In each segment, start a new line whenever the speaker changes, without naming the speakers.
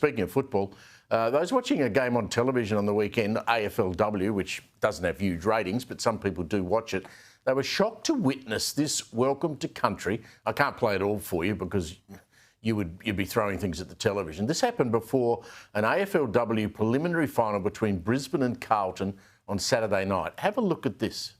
speaking of football, those watching a game on television on the weekend, AFLW, which doesn't have huge ratings, but some people do watch it, they were shocked to witness this welcome to country. I can't play it all for you because you'd be throwing things at the television. This happened before an AFLW preliminary final between Brisbane and Carlton on Saturday night. Have a look at this.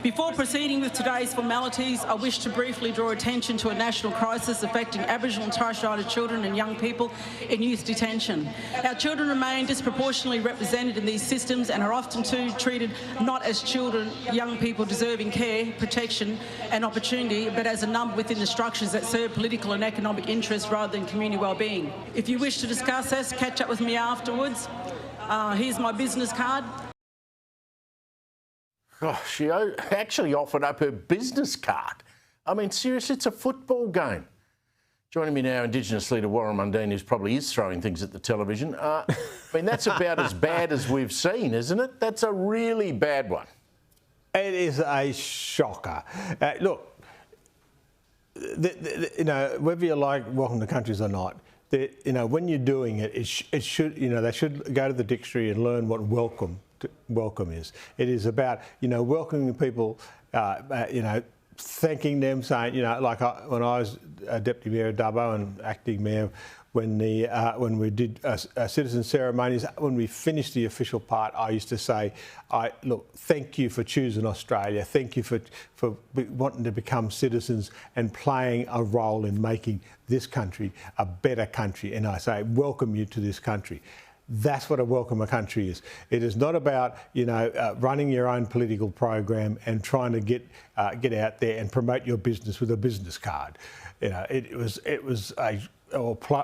Before proceeding with today's formalities, I wish to briefly draw attention to a national crisis affecting Aboriginal and Torres Strait Islander children and young people in youth detention. Our children remain disproportionately represented in these systems and are often too treated not as children, young people deserving care, protection and opportunity, but as a number within the structures that serve political and economic interests rather than community wellbeing. If you wish to discuss this, catch up with me afterwards. Here's my business card.
Oh, she actually offered up her business card. I mean, seriously, it's a football game. Joining me now, Indigenous leader Warren Mundine, who probably is throwing things at the television. I mean, that's about as bad as we've seen, isn't it? That's a really bad one.
It is a shocker. Look, you know, whether you like welcome to countries or not, you know, when you're doing it, it should, you know, they should go to the dictionary and learn what welcome is. It is about, you know, welcoming people, you know, thanking them, saying, you know, like when I was Deputy Mayor of Dubbo and Acting Mayor, when we did citizen ceremonies, when we finished the official part, I used to say, look, thank you for choosing Australia, thank you for wanting to become citizens and playing a role in making this country a better country. And I say, welcome you to this country. That's what a welcome a country is. It is not about, you know, running your own political program and trying to get out there and promote your business with a business card. You know, it was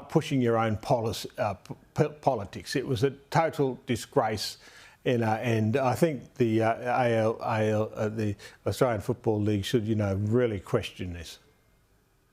pushing your own politics. It was a total disgrace. You know, and I think the the Australian Football League should, you know, really question this.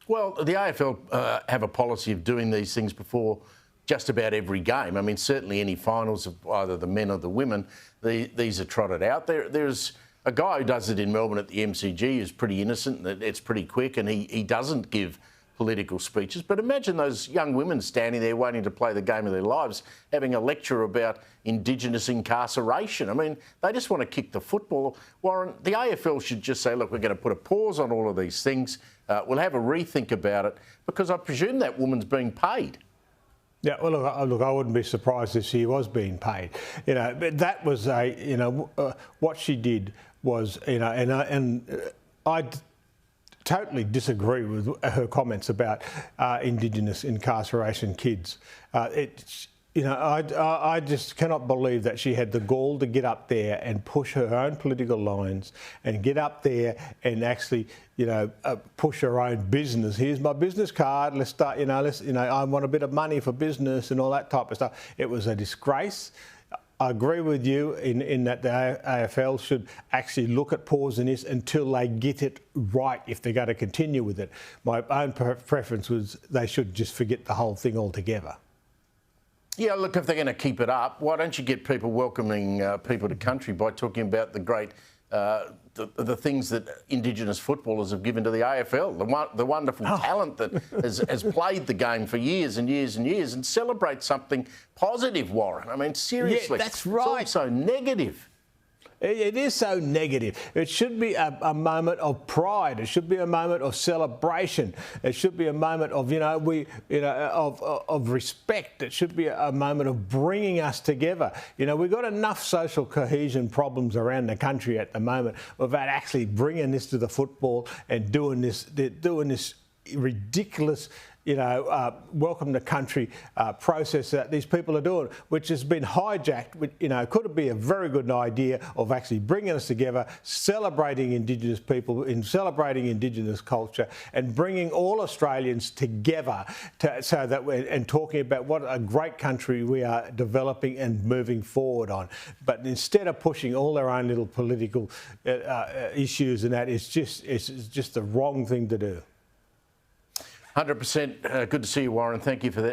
Well, the AFL have a policy of doing these things before just about every game. I mean, certainly any finals of either the men or the women, these are trotted out. There's a guy who does it in Melbourne at the MCG who's pretty innocent. It's pretty quick, and he doesn't give political speeches. But imagine those young women standing there waiting to play the game of their lives, having a lecture about Indigenous incarceration. I mean, they just want to kick the football. Warren, the AFL should just say, look, we're going to put a pause on all of these things. We'll have a rethink about it, because I presume that woman's being paid.
Yeah, well, look, I wouldn't be surprised if she was being paid. You know, but that was you know, what she did was, you know, and I totally disagree with her comments about Indigenous incarceration kids. You know, I just cannot believe that she had the gall to get up there and push her own political lines and get up there and actually, you know, push her own business. Here's my business card. Let's start, you know, I want a bit of money for business and all that type of stuff. It was a disgrace. I agree with you in that the AFL should actually look at pausing this until they get it right, if they're going to continue with it. My own preference was they should just forget the whole thing altogether.
Yeah, look, if they're going to keep it up, why don't you get people welcoming people to country by talking about the great, the things that Indigenous footballers have given to the AFL, the wonderful talent that has played the game for years and years and years, and celebrate something positive, Warren. I mean, seriously.
Yeah, that's right.
It's all so negative.
It is so negative. It should be a moment of pride. It should be a moment of celebration. It should be a moment of, you know, of respect. It should be a moment of bringing us together. You know, we've got enough social cohesion problems around the country at the moment without actually bringing this to the football and doing this ridiculous, you know, welcome to country process that these people are doing, which has been hijacked. You know, could it be a very good idea of actually bringing us together, celebrating Indigenous people, celebrating Indigenous culture, and bringing all Australians together so that and talking about what a great country we are developing and moving forward on. But instead of pushing all their own little political issues and that, it's just the wrong thing to do.
100%. Good to see you, Warren. Thank you for that.